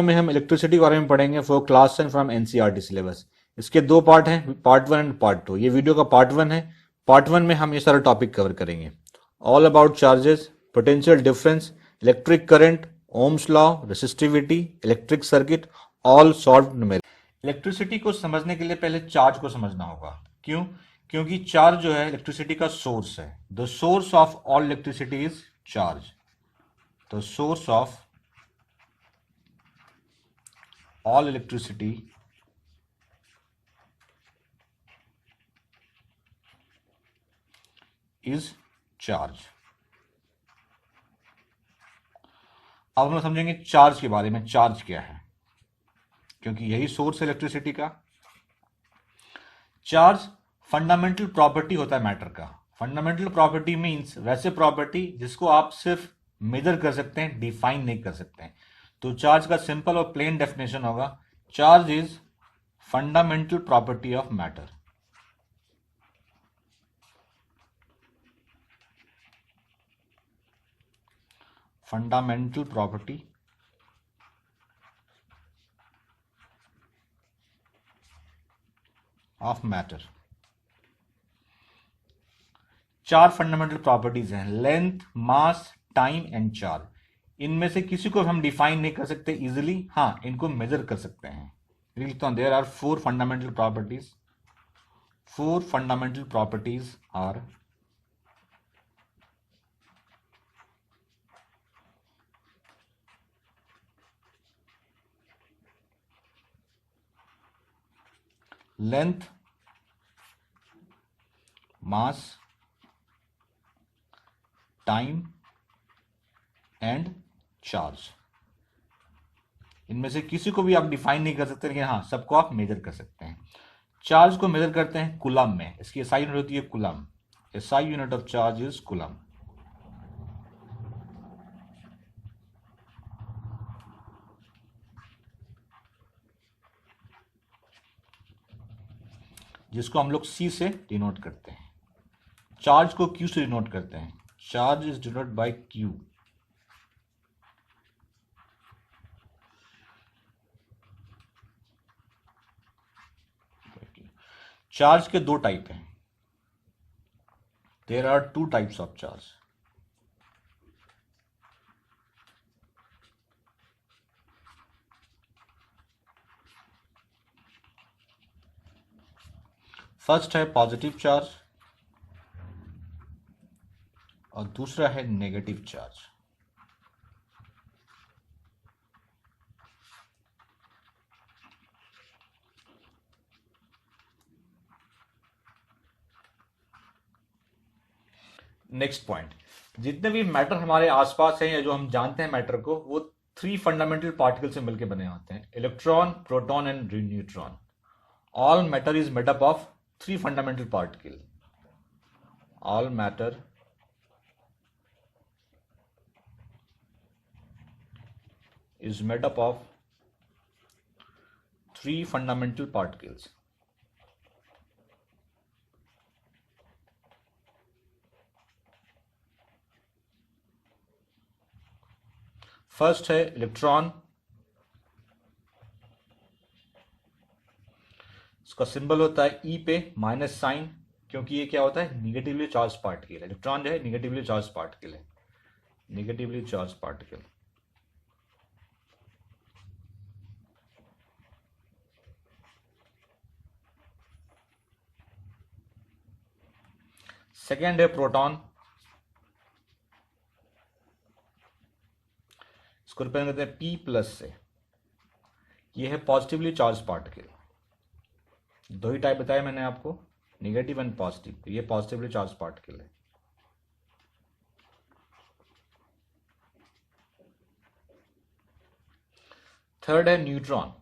में हम इलेक्ट्रिसिटी के बारे में पढ़ेंगे for class 10 from NCERT syllabus. इसके दो पार्ट हैं, पार्ट 1 एंड पार्ट 2। ये वीडियो का पार्ट 1 है। पार्ट 1 में हम ये सारा टॉपिक कवर करेंगे। All about charges, potential difference, electric current, Ohm's law, resistivity, electric circuit, all solve numerical. Electricity को समझने के लिए पहले चार्ज को समझना होगा। क्यों? क्योंकि चार्ज जो है इलेक्ट्रिसिटी का सोर्स है। The source of all electricity is charge. The source of all electricity is charge। अब हम समझेंगे चार्ज के बारे में। चार्ज क्या है, क्योंकि यही सोर्स है इलेक्ट्रिसिटी का। चार्ज फंडामेंटल प्रॉपर्टी होता है मैटर का। फंडामेंटल प्रॉपर्टी मींस वैसे प्रॉपर्टी जिसको आप सिर्फ मेजर कर सकते हैं, डिफाइन नहीं कर सकते हैं। तो चार्ज का सिंपल और प्लेन डेफिनेशन होगा, charge is fundamental property of matter. Fundamental property of matter. चार फंडामेंटल प्रॉपर्टीज हैं, length, mass, time and charge. इनमें से किसी को हम डिफाइन नहीं कर सकते इजिली, हाँ इनको मेजर कर सकते हैं। लिखता हूं, there are four fundamental properties. Four fundamental properties are length, mass, time and charge. इनमें से किसी को भी आप डिफाइन नहीं कर सकते, लेकिन हाँ सबको आप मेजर कर सकते हैं। चार्ज को मेजर करते हैं कूलम में। इसकी एसआई यूनिट होती है coulomb. SI unit of charge is coulomb. जिसको हम लोग सी से डिनोट करते हैं। चार्ज को क्यू से डिनोट करते हैं। Charge is denote by Q. Charge के दो टाइप हैं। There are two types of charge. First है पॉजिटिव चार्ज और दूसरा है नेगेटिव चार्ज। नेक्स्ट पॉइंट, जितने भी मैटर हमारे आसपास हैं या जो हम जानते हैं मैटर को, वो थ्री फंडामेंटल पार्टिकल से मिलकर बने होते हैं, electron, proton and neutron. All matter is made up of three fundamental particle. All matter is made up of three fundamental particles. First है इलेक्ट्रॉन। इसका सिंबल होता है ई पे माइनस साइन, क्योंकि ये क्या होता है, निगेटिवली चार्ज पार्टिकल है। इलेक्ट्रॉन जो है निगेटिवली चार्ज पार्टिकल है। Negatively charge particle. सेकेंड है प्रोटॉन। इसको रिप्रेजेंट करते हैं पी प्लस से। ये है पॉजिटिवली चार्ज पार्टिकल। दो ही टाइप बताया मैंने आपको, निगेटिव एंड पॉजिटिव। ये पॉजिटिवली चार्ज पार्टिकल है। थर्ड है न्यूट्रॉन।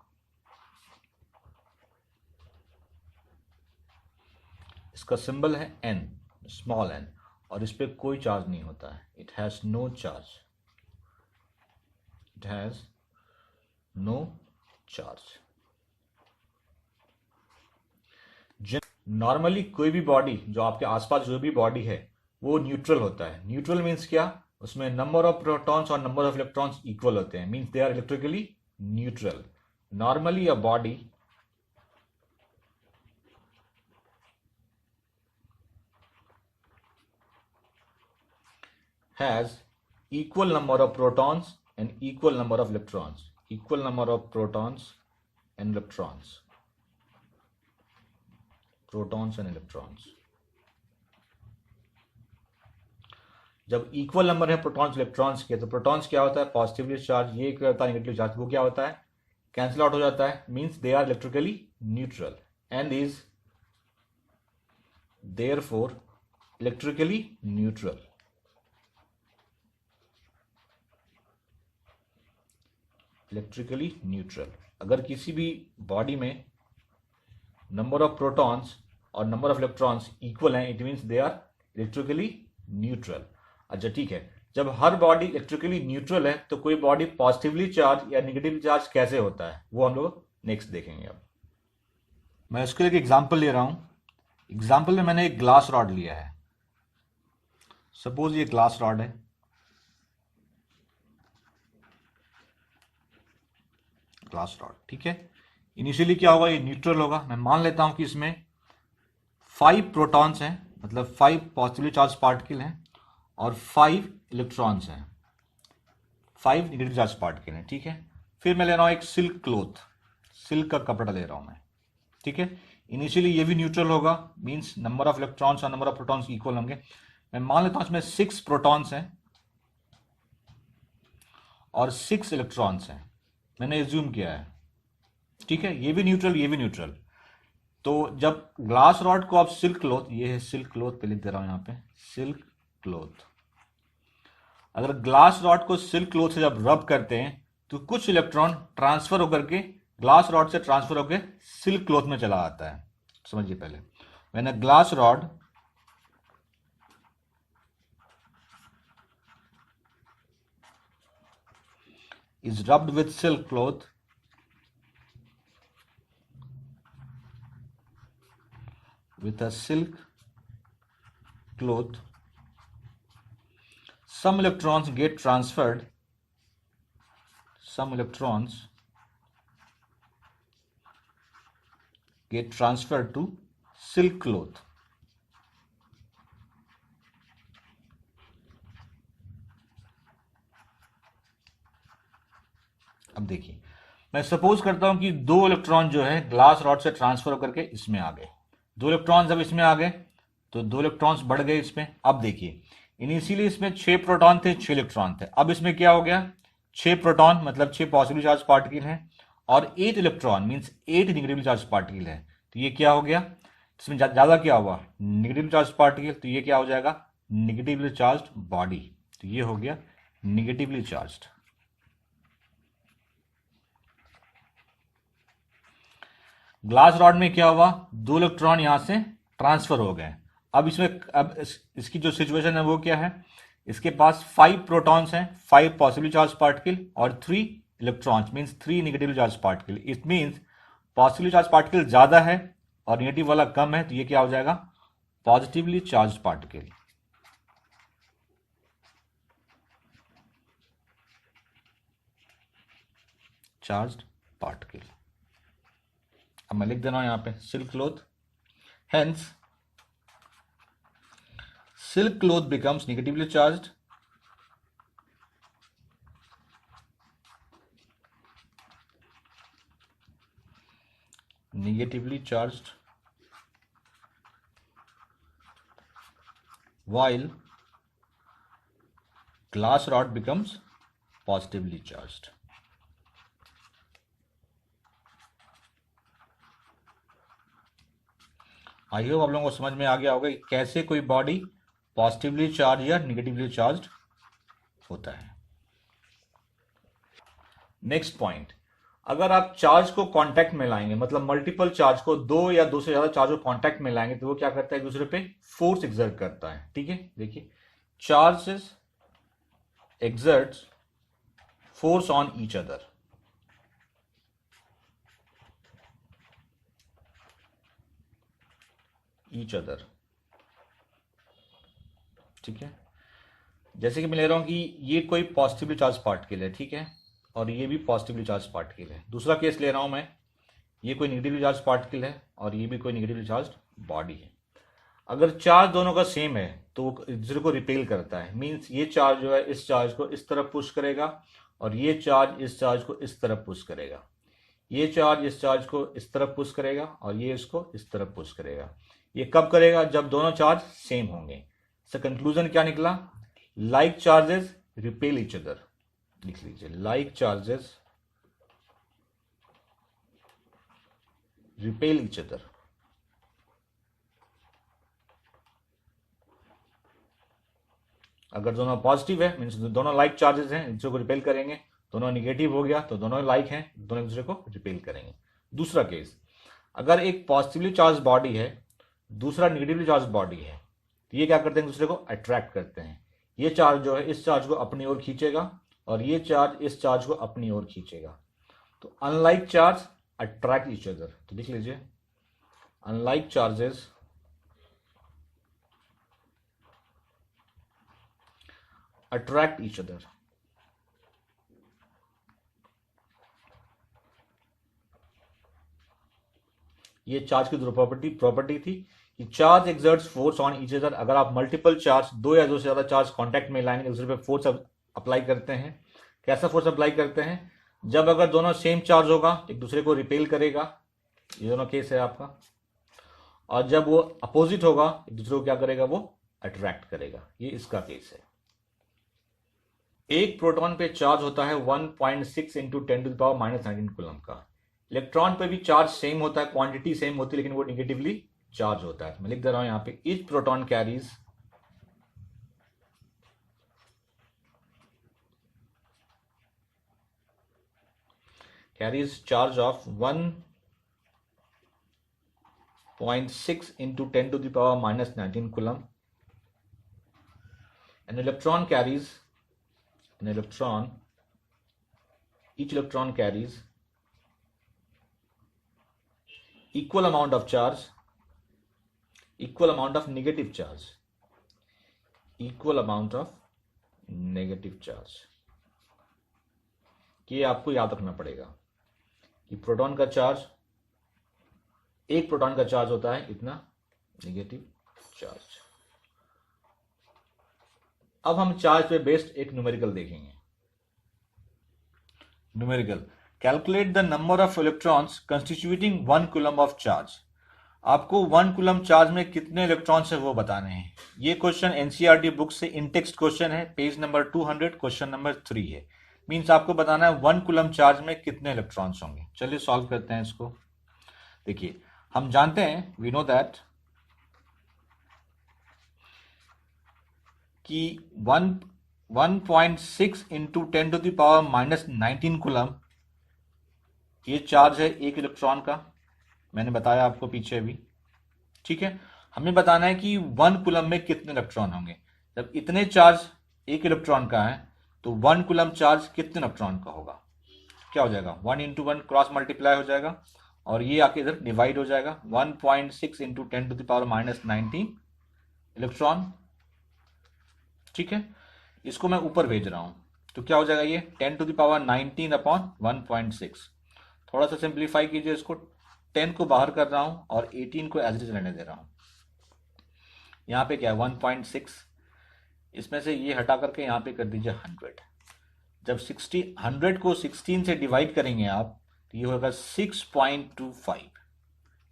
इसका सिंबल है एन, स्मॉल एन, और इस पर कोई चार्ज नहीं होता है। It has no charge. It has no charge. Normally कोई भी बॉडी, जो आपके आसपास जो भी बॉडी है, वो न्यूट्रल होता है। न्यूट्रल मीन्स क्या, उसमें नंबर ऑफ प्रोटॉन्स और नंबर ऑफ इलेक्ट्रॉन्स इक्वल होते हैं, means they are electrically neutral. Normally a body has equal number of protons and equal number of electrons. Equal number of protons and electrons. Protons and electrons. जब equal number है protons electrons के, तो protons क्या होता है? Positively charge. ये क्या होता है? Negative charge. वो क्या होता है? कैंसिल आउट हो जाता है. Means they are electrically neutral and is therefore electrically neutral. Electrically neutral. अगर किसी भी बॉडी में नंबर ऑफ प्रोटॉन्स और नंबर ऑफ इलेक्ट्रॉन्स इक्वल हैं, it means they are electrically neutral. अच्छा ठीक है, जब हर बॉडी इलेक्ट्रिकली न्यूट्रल है तो कोई बॉडी पॉजिटिवली चार्ज या नेगेटिवली चार्ज कैसे होता है, वो हम लोग नेक्स्ट देखेंगे. अब मैं इसके लिए एक एग्जांपल ले रहा हूं. एग्जांपल में मैंने एक ग्लास रॉड लिया है. सपोज ये ग्लास रॉड है. ग्लास रॉड, ठीक है. इनिशियली क्या होगा? ये न्यूट्रल होगा. मैं मान लेता हूं कि इसमें 5 प्रोटॉन्स हैं, मतलब 5 पॉजिटिवली चार्ज पार्टिकल हैं और 5 इलेक्ट्रॉन्स हैं, 5 नेगेटिव चार्ज पार्टिकल हैं, ठीक है. फिर मैं ले रहा हूं एक सिल्क क्लॉथ, सिल्क का कपड़ा ले रहा हूं मैं, ठीक है. इनिशियली ये भी न्यूट्रल होगा, मींस नंबर ऑफ इलेक्ट्रॉन्स और नंबर ऑफ प्रोटॉन्स इक्वल होंगे. मैं मान लेता हूं इसमें 6 प्रोटॉन्स हैं और 6 इलेक्ट्रॉन्स हैं. मैंने एज्यूम किया है, ठीक है. ये भी न्यूट्रल, ये भी न्यूट्रल. तो जब ग्लास रॉड को आप सिल्क क्लॉथ, ये है सिल्क क्लॉथ, पे लिख दे रहा हूं यहां पे सिल्क क्लॉथ. अगर ग्लास रॉड को सिल्क क्लॉथ से जब रब करते हैं तो कुछ इलेक्ट्रॉन ट्रांसफर होकर के ग्लास रॉड से ट्रांसफर होकर सिल्क क्लॉथ में चला आता है. समझिए पहले, when a glass rod is rubbed with silk cloth, with a silk cloth, some electrons get transferred, some electrons get transferred to silk cloth. अब देखिए, मैं सपोज करता हूं कि 2 इलेक्ट्रॉन जो है ग्लास रॉड से ट्रांसफर होकर के इसमें आ गए. 2 इलेक्ट्रॉन जब इसमें आ गए तो 2 इलेक्ट्रॉन्स बढ़ गए इसमें. अब देखिए, इनिशियली इसमें 6 प्रोटॉन थे, 6 इलेक्ट्रॉन थे. अब इसमें क्या हो गया? 6 प्रोटॉन मतलब 6 पॉजिटिवली चार्ज पार्टिकल हैं और 8 electron means 8 negatively charge particle है. तो ये क्या हो गया? इसमें ज्यादा क्या हुआ? Negative charge particle. तो ये क्या हो जाएगा? Negatively charge body. तो ये हो गया नेगेटिवली चार्ज्ड. ग्लास रॉड में क्या हुआ? 2 इलेक्ट्रॉन यहां से ट्रांसफर हो गए. अब इसकी जो सिचुएशन है वो क्या है? इसके पास 5 प्रोटॉन्स हैं, 5 पॉजिटिवली चार्ज पार्टिकल और 3 electrons means 3 negatively charge particle. It means positively charge particle ज्यादा है और नेगेटिव वाला कम है. तो ये क्या हो जाएगा? Positively charge particle. Charged particle. अब मैं लिख दे रहा हूं यहां पे silk cloth. Hence silk cloth becomes negatively charged while glass rod becomes positively charged. I hope आप लोगों को समझ में आ गया होगा कि कैसे कोई बॉडी पॉजिटिवली चार्ज या निगेटिवली चार्ज होता है. नेक्स्ट पॉइंट, अगर आप चार्ज को कांटेक्ट में लाएंगे, मतलब मल्टीपल चार्ज को, 2 या 2 से ज्यादा चार्ज को कांटेक्ट में लाएंगे, तो वो क्या करता है? एक दूसरे पे फोर्स एक्सर्ट करता है. ठीक है, देखिए, charges exerts force on each other. ठीक है, जैसे कि मैं ले रहा हूं कि ये कोई पॉजिटिवली चार्ज पार्टिकल है. ठीक है, और ये भी पॉजिटिवली चार्ज पार्टिकल है। दूसरा केस ले रहा हूं मैं, ये कोई निगेटिवली चार्ज पार्टिकल है और ये भी कोई निगेटिवली चार्ज बॉडी है। अगर चार्ज दोनों का सेम है तो वो एक दूसरे को रिपेल करता है। मीन्स ये चार्ज जो है इस चार्ज को इस तरफ पुश करेगा और ये चार्ज इस चार्ज को इस तरफ पुश करेगा। ये चार्ज इस चार्ज को इस तरफ पुश करेगा और ये इसको इस तरफ पुश करेगा। ये कब करेगा? जब दोनों चार्ज सेम होंगे। सो कंक्लूजन क्या निकला? Like charges repel each other. लिख लीजिए, like charges repel each other. अगर दोनों पॉजिटिव है मीन्स दोनों लाइक चार्जेस हैं, एक दूसरे को रिपेल करेंगे। दोनों निगेटिव हो गया तो दोनों लाइक हैं, दोनों एक दूसरे को रिपेल करेंगे। दूसरा केस, अगर एक पॉजिटिवली चार्ज बॉडी है, दूसरा निगेटिवली चार्ज बॉडी है, तो ये क्या करते हैं? एक दूसरे को अट्रैक्ट करते हैं। ये चार्ज जो है इस चार्ज को अपनी ओर खींचेगा और ये चार्ज इस चार्ज को अपनी ओर खींचेगा। तो unlike charge attract each other. तो लिख लीजिए, unlike charges attract each other. ये चार्ज की प्रॉपर्टी थी कि charge exerts force on each other. अगर आप मल्टीपल चार्ज, दो या दो से ज्यादा चार्ज कांटेक्ट में लाएंगे, एक दूसरे पे फोर्स अप्लाई करते हैं। कैसा फोर्स अप्लाई करते हैं? जब अगर दोनों सेम चार्ज होगा एक दूसरे को रिपेल करेगा, ये दोनों केस है आपका। और जब वो अपोजिट होगा एक दूसरे को क्या करेगा? वो अट्रैक्ट करेगा। ये इसका केस है। एक प्रोटॉन पे चार्ज होता है 1.6 इंटू 10⁻⁻19 कूलम का। इलेक्ट्रॉन पे भी चार्ज सेम होता है, क्वांटिटी सेम होती है, लेकिन वो निगेटिवली चार्ज होता है। मैं लिख दे रहा हूं यहां पे, each proton carries charge of 1.6 into 10⁻⁻19 coulomb. Each electron carries equal amount of charge, equal amount of negative charge, ये आपको याद रखना पड़ेगा कि प्रोटॉन का चार्ज, एक प्रोटॉन का चार्ज होता है इतना नेगेटिव चार्ज। अब हम चार्ज पे बेस्ड एक न्यूमेरिकल देखेंगे। Numerical, calculate the number of electrons constituting 1 coulomb of charge. आपको 1 कूलम चार्ज में कितने इलेक्ट्रॉन्स है वो बताने हैं। ये क्वेश्चन एनसीईआरटी बुक से इन टेक्स्ट क्वेश्चन है, पेज नंबर 200, क्वेश्चन नंबर 3 है। मीन्स आपको बताना है 1 कूलम चार्ज में कितने इलेक्ट्रॉन्स होंगे। चलिए सॉल्व करते हैं इसको। देखिए, हम जानते हैं, वी नो दैट कि 1.6 इंटू 10⁻⁻19 कूलम ये चार्ज है एक इलेक्ट्रॉन का। मैंने बताया आपको पीछे भी, ठीक है। हमें बताना है कि 1 कूलम में कितने इलेक्ट्रॉन होंगे। जब इतने चार्ज एक इलेक्ट्रॉन का है तो 1 कूलम चार्ज कितने इलेक्ट्रॉन का होगा? क्या हो जाएगा? 1 इंटू 1 क्रॉस मल्टीप्लाई हो जाएगा और ये आके इधर डिवाइड हो जाएगा। 1.6 इंटू 10⁻⁻19 इलेक्ट्रॉन, ठीक है। इसको मैं ऊपर भेज रहा हूं तो क्या हो जाएगा? ये 10⁻19 अपॉन 1.6। थोड़ा सा सिंप्लीफाई कीजिए इसको। 10 को बाहर कर रहा हूं और 18 को एज इट इज रहने दे रहा हूं। यहां पे क्या है? 1.6, इसमें से ये हटा करके यहां पे कर दीजिए 100। जब 100 को 16 से डिवाइड करेंगे आप तो ये होगा 6.25।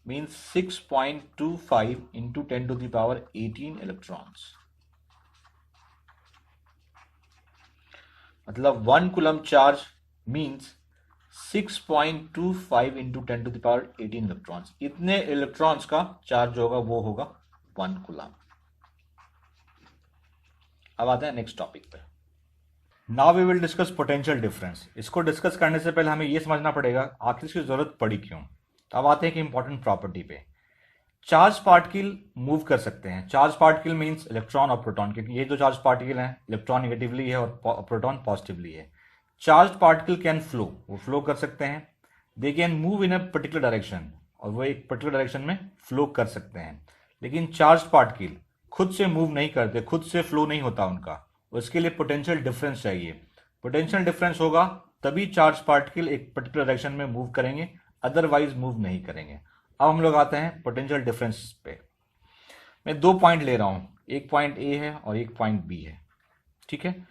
Means 6.25 into 10⁻18 electrons. मतलब 1 coulomb charge means 6.25 into 10⁻18 electrons. इतने इलेक्ट्रॉन्स का चार्ज होगा वो होगा 1 कूलम। अब आते हैं नेक्स्ट टॉपिक पे। Now we will discuss potential difference. इसको डिस्कस करने से पहले हमें यह समझना पड़ेगा आखिर इसकी जरूरत पड़ी क्यों। तो अब आते हैं कि इंपॉर्टेंट प्रॉपर्टी पे। चार्ज पार्टिकल मूव कर सकते हैं। चार्ज पार्टिकल मींस इलेक्ट्रॉन और प्रोटॉन, क्योंकि ये दो चार्ज पार्टिकल हैं, इलेक्ट्रॉन नेगेटिवली है और प्रोटॉन पॉजिटिवली है। चार्ज पार्टिकल कैन फ्लो, वो फ्लो कर सकते हैं। They can move in a particular direction, और वो एक पर्टिकुलर डायरेक्शन में फ्लो कर सकते हैं। लेकिन चार्ज पार्टिकल खुद से मूव नहीं करते, खुद से फ्लो नहीं होता उनका, उसके लिए पोटेंशियल डिफरेंस चाहिए। पोटेंशियल डिफरेंस होगा तभी चार्ज पार्टिकल एक पर्टिकुलर डायरेक्शन में मूव करेंगे, अदरवाइज मूव नहीं करेंगे। अब हम लोग आते हैं पोटेंशियल डिफरेंस पे। मैं 2 पॉइंट ले रहा हूं, एक पॉइंट ए है और एक पॉइंट बी है, ठीक है।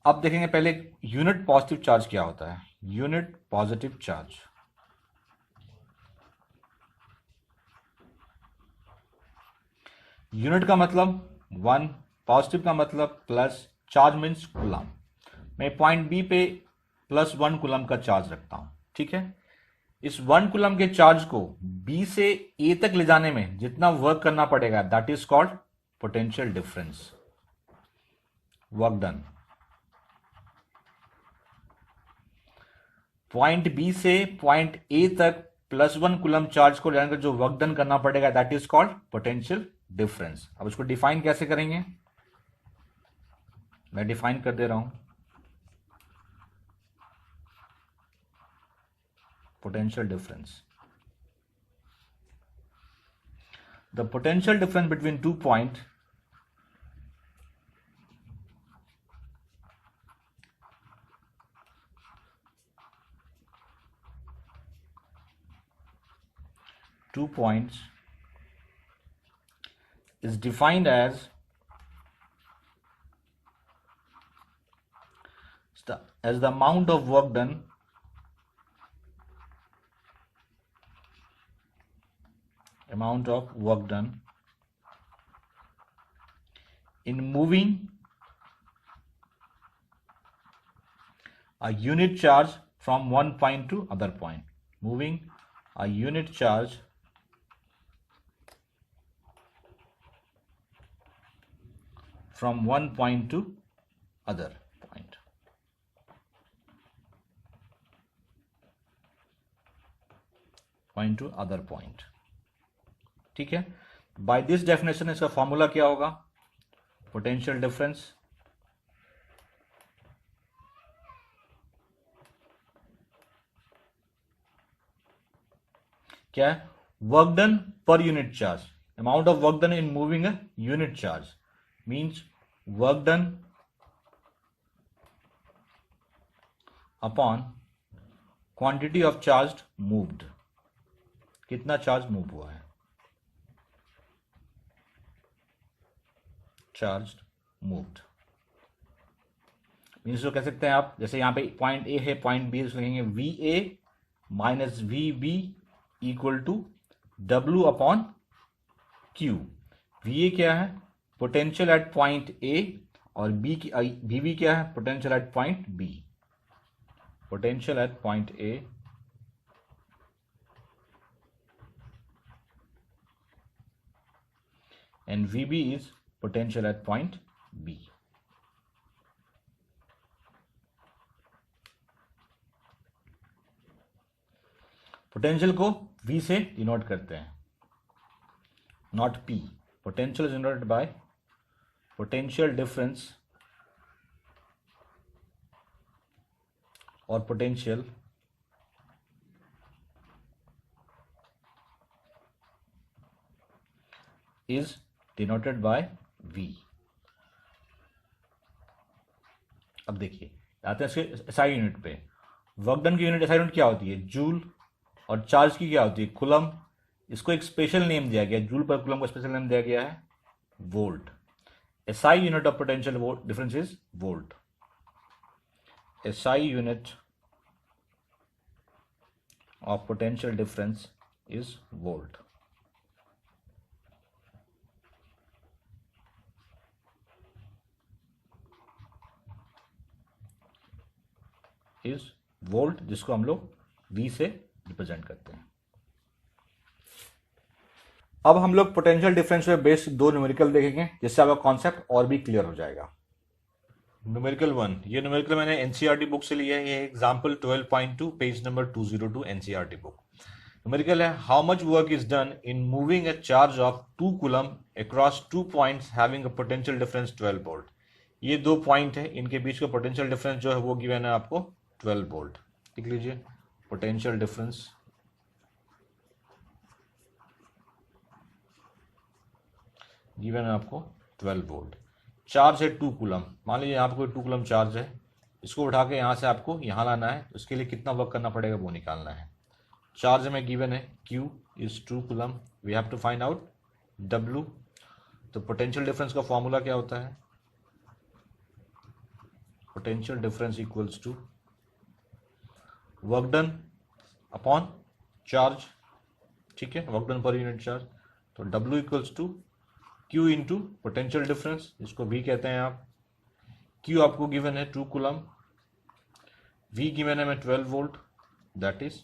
अब देखेंगे पहले यूनिट पॉजिटिव चार्ज क्या होता है। यूनिट पॉजिटिव चार्ज, यूनिट का मतलब 1, पॉजिटिव का मतलब प्लस, चार्ज मीन्स कूलम। मैं पॉइंट बी पे +1 कूलम का चार्ज रखता हूं, ठीक है। इस 1 कूलम के चार्ज को बी से ए तक ले जाने में जितना वर्क करना पड़ेगा, that is called potential difference, work done. Point B से पॉइंट ए तक +1 कूलम चार्ज को ले जाने का जो वर्क डन करना पड़ेगा, that is called potential difference. अब इसको डिफाइन कैसे करेंगे, मैं डिफाइन कर दे रहा हूं। Potential difference. The potential difference between 2 points is defined as the amount of work done in moving a unit charge from one point to other point. Moving a unit charge from one point to other point. ठीक है। By this definition इसका formula क्या होगा, potential difference क्या है, work done per unit charge, amount of work done in moving a unit charge means work done upon quantity of charge moved, कितना charge move हुआ है, चार्ज मूव्ड मीन्स जो कह सकते हैं आप, जैसे यहां पे पॉइंट ए है, पॉइंट बी, लिखेंगे V A minus V B equal to W upon Q. V A क्या है, पोटेंशियल एट पॉइंट ए, और बी बी क्या है, potential at point B. Potential at point A and VB is potential at point B. Potential को V से denote करते हैं, not P। Potential is denoted by potential difference और potential is denoted by V। अब देखिए आते हैं इसके एसआई यूनिट पे। वर्क डन की यूनिट एसआई यूनिट क्या होती है, जूल, और चार्ज की क्या होती है, कूलम। इसको एक स्पेशल नेम दिया गया, जूल पर कूलम को स्पेशल नेम दिया गया है volt. SI unit of potential difference is volt. SI unit of potential difference is volt. Is volt, जिसको हम लोग V से रिप्रेजेंट करते हैं। अब हम लोग पोटेंशियल डिफरेंस पे बेस्ड 2 न्यूमेरिकल देखेंगे, जिससे आपका कॉन्सेप्ट और भी क्लियर हो जाएगा। न्यूमेरिकल 1, ये न्यूमेरिकल मैंने एनसीईआरटी बुक से लिया है, ये example 12.2 page number 202 NCERT book. Numerical है, how much work is done in moving a charge of 2 coulomb across 2 points having a potential difference 12 volt. ये 2 पॉइंट है, इनके बीच का पोटेंशियल डिफरेंस जो है वो गिवन है आपको 12 वोल्ट। लिख लीजिए पोटेंशियल डिफरेंस गिवन है आपको 12 वोल्ट। चार्ज है 2 कूलम, मान लीजिए यहाँ पे कोई 2 कूलम चार्ज है, इसको उठा के यहाँ से आपको यहाँ लाना है, तो इसके लिए कितना वर्क करना पड़ेगा वो निकालना है। चार्ज में गिवन है Q is 2 coulomb, we have to find out W। तो पोटेंशियल डिफरेंस का फॉर्मूला क्या होता है? Potential difference equals to work done upon charge, ठीक है, work done per unit charge. तो W equals to Q into potential difference, इसको V कहते हैं आप। Q आपको गिवन है 2 कूलम, V गिवन है 12 वोल्ट, दैट इज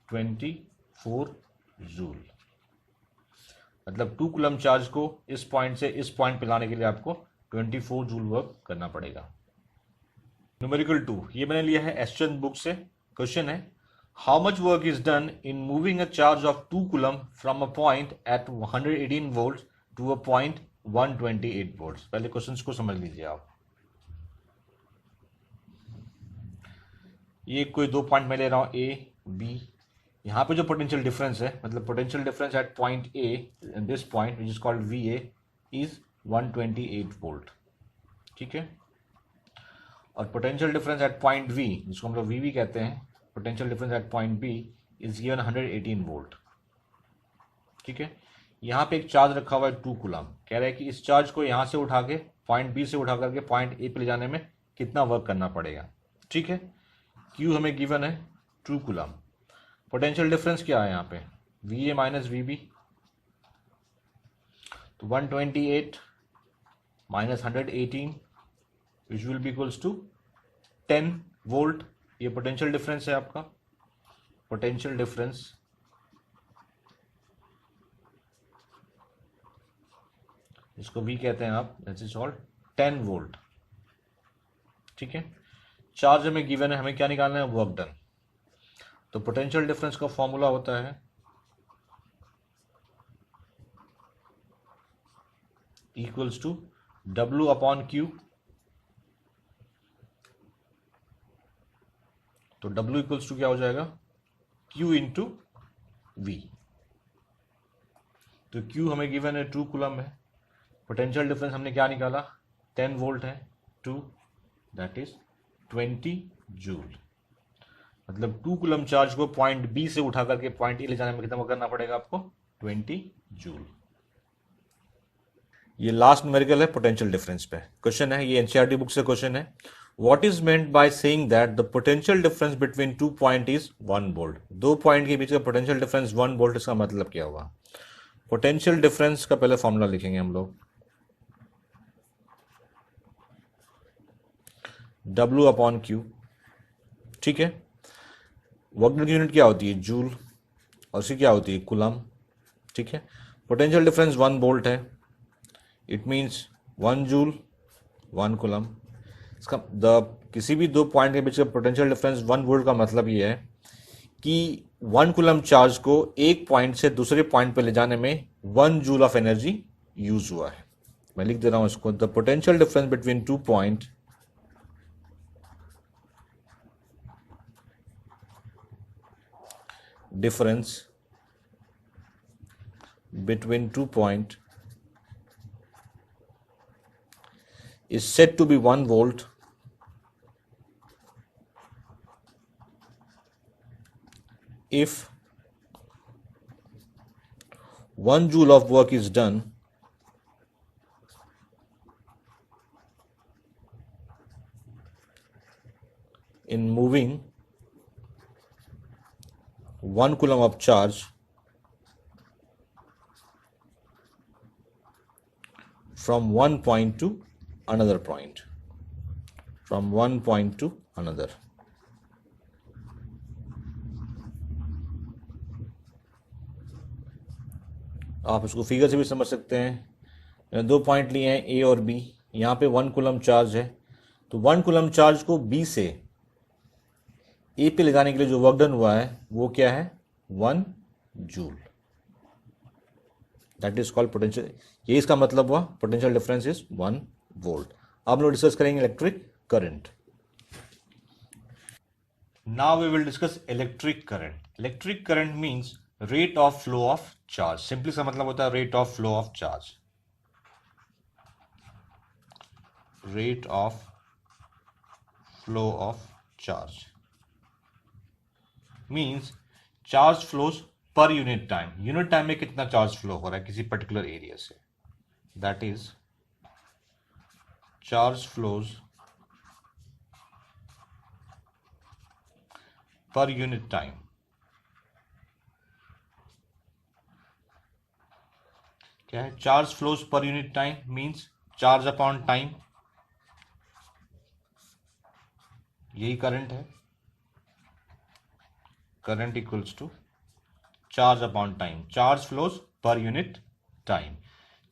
24 जूल। मतलब 2 कूलम चार्ज को इस पॉइंट से इस पॉइंट पे लाने के लिए आपको 24 जूल वर्क करना पड़ेगा। न्यूमेरिकल 2 ये मैंने लिया है एसचंद बुक से। क्वेश्चन है how much work is done in moving a charge of 2 coulomb from a point at 118 volt to a point 128 volt. पहले क्वेश्चन को समझ लीजिए आप। ये कोई दो पॉइंट मैं ले रहा हूं A B। यहाँ पे जो पोटेंशियल डिफरेंस है, मतलब potential difference at point A in this point which is called VA is 128 volt, ठीक है। और potential difference at point V जिसको हम लोग VB कहते हैं, potential difference at point B is given 118 volt, ठीक है। यहाँ पे एक चार्ज रखा हुआ है 2 कूलम, कह रहा है कि इस चार्ज को यहाँ से उठा के पॉइंट B से उठा करके पॉइंट A पे ले जाने में कितना वर्क करना पड़ेगा, ठीक है। Q हमें गिवन है 2 कूलम, पोटेंशियल डिफरेंस क्या है यहाँ पे VA माइनस VB, तो 128 minus 118 which will be equals to 10 volt. ये पोटेंशियल डिफरेंस है आपका, पोटेंशियल डिफरेंस इसको V कहते हैं आप, दैट इज ऑल्ड 10 वोल्ट, ठीक है। चार्ज हमें गिवन है, हमें क्या निकालना है? Work done. तो पोटेंशियल डिफरेंस का फॉर्मूला होता है equals to W upon Q। तो W इक्वल्स टू क्या हो जाएगा? Q into V। तो Q हमें गिवन है 2 कूलम है, पोटेंशियल डिफरेंस हमने क्या निकाला? 10 वोल्ट है, 2 दैट इज 20 जूल। मतलब 2 कूलम चार्ज को पॉइंट B से उठा करके पॉइंट A ले जाने में कितना करना पड़ेगा आपको? 20 जूल। ये लास्ट न्यूमेरिकल है पोटेंशियल डिफरेंस पे। क्वेश्चन है, ये एनसीईआरटी बुक से क्वेश्चन है, what is meant by saying that the potential difference between 2 point is 1 volt. दो पॉइंट के बीच का पोटेंशियल डिफरेंस 1 वोल्ट, इसका मतलब क्या हुआ? पोटेंशियल डिफरेंस का पहले फॉर्मूला लिखेंगे हम लोग, W अपॉन Q, ठीक है। वर्क डन की यूनिट क्या होती है? जूल, और उसकी क्या होती है? कूलम, ठीक है। पोटेंशियल डिफरेंस 1 वोल्ट है, इट मीन्स 1 जूल 1 कूलम। इसका किसी भी दो पॉइंट के बीच का पोटेंशियल डिफरेंस 1 वोल्ट का मतलब ये है कि 1 कूलम चार्ज को एक पॉइंट से दूसरे पॉइंट पे ले जाने में 1 जूल ऑफ एनर्जी यूज हुआ है। मैं लिख दे रहा हूं इसको, the potential difference between 2 point difference between 2 point is said to be 1 volt if 1 joule of work is done in moving 1 coulomb of charge from one point to another point, from one point to another। आप इसको figure से भी समझ सकते हैं। दो point लिए हैं A और B, यहाँ पे 1 कूलम चार्ज है, तो 1 कूलम चार्ज को B से A पे ले जाने के लिए जो वर्क डन हुआ है वो क्या है? 1 joule, that is called potential. ये इसका मतलब हुआ पोटेंशियल डिफरेंस इज 1 वोल्ट। अब हम लोग डिस्कस करेंगे electric current. Now we will discuss electric current. Electric current means rate of flow of charge. Simply सा मतलब होता है rate of flow of charge, rate of flow of charge means charge flows per unit time में कितना charge flow हो रहा है किसी पर्टिकुलर एरिया से, that is charge flows per unit time. क्या है? Charge flows per unit time means charge upon time, यही करंट है। Current equals to charge upon time, charge flows per unit time.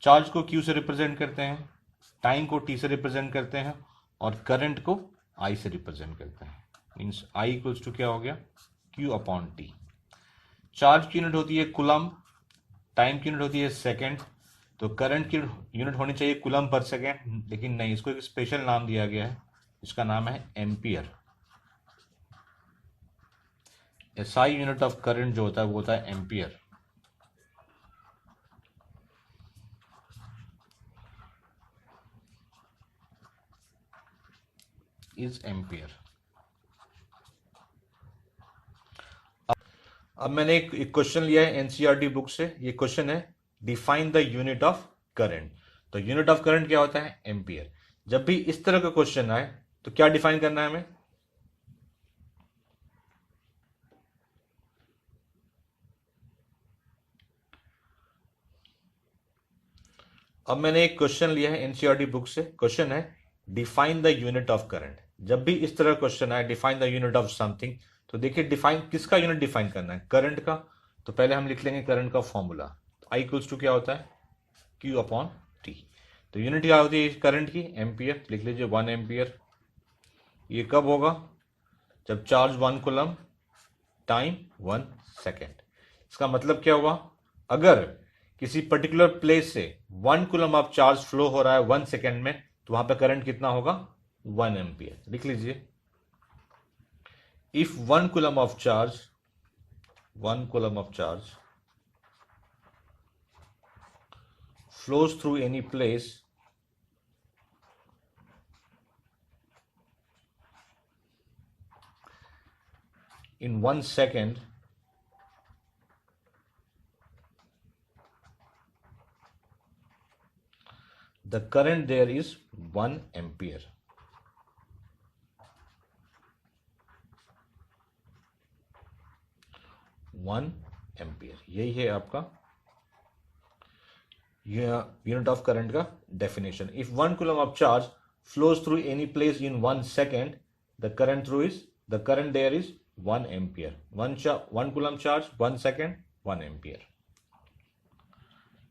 Charge को Q से represent करते हैं, time को T से रिप्रेजेंट करते हैं और करंट को I से रिप्रेजेंट करते हैं। मीन्स I इक्वल्स टू क्या हो गया? Q upon T। चार्ज की यूनिट होती है कूलम, टाइम की यूनिट होती है सेकेंड, तो करंट की यूनिट होनी चाहिए कूलम पर सेकेंड, लेकिन नहीं, इसको एक स्पेशल नाम दिया गया है, इसका नाम है ampere. SI unit of current जो होता है वो होता है एम्पियर। Is ampere. अब मैंने एक क्वेश्चन लिया है एनसीईआरटी बुक से। ये क्वेश्चन है define the unit of current. तो यूनिट ऑफ करंट क्या होता है? एम्पियर। जब भी इस तरह का क्वेश्चन आए तो क्या डिफाइन करना है हमें? अब मैंने एक क्वेश्चन लिया है एनसीईआरटी बुक से। क्वेश्चन है define the unit of current. जब भी इस तरह क्वेश्चन आए define the unit of something, तो देखिए डिफाइन किसका यूनिट डिफाइन करना है? करंट का। तो पहले हम लिख लेंगे करंट का फॉर्मूला। आई इक्वल्स टू क्या होता है? Q upon T. तो यूनिट क्या होती है करंट की? एम्पियर। लिख लीजिए 1 एम्पियर। ये कब होगा? जब चार्ज 1 कूलम, टाइम 1 सेकेंड। इसका मतलब क्या हुआ? अगर किसी पर्टिकुलर प्लेस से 1 कूलम ऑफ चार्ज फ्लो हो रहा है 1 सेकेंड में, तो वहां पे करंट कितना होगा? 1 एम्पियर। लिख लीजिए if 1 coulomb of charge, 1 coulomb of charge flows through any place in 1 second, the current there is 1 ampere. One ampere, यही है आपका यूनिट ऑफ करंट का definition. If 1 coulomb of charge flows through any place in 1 second, the current there is 1 ampere. 1 coulomb charge, 1 second, 1 ampere.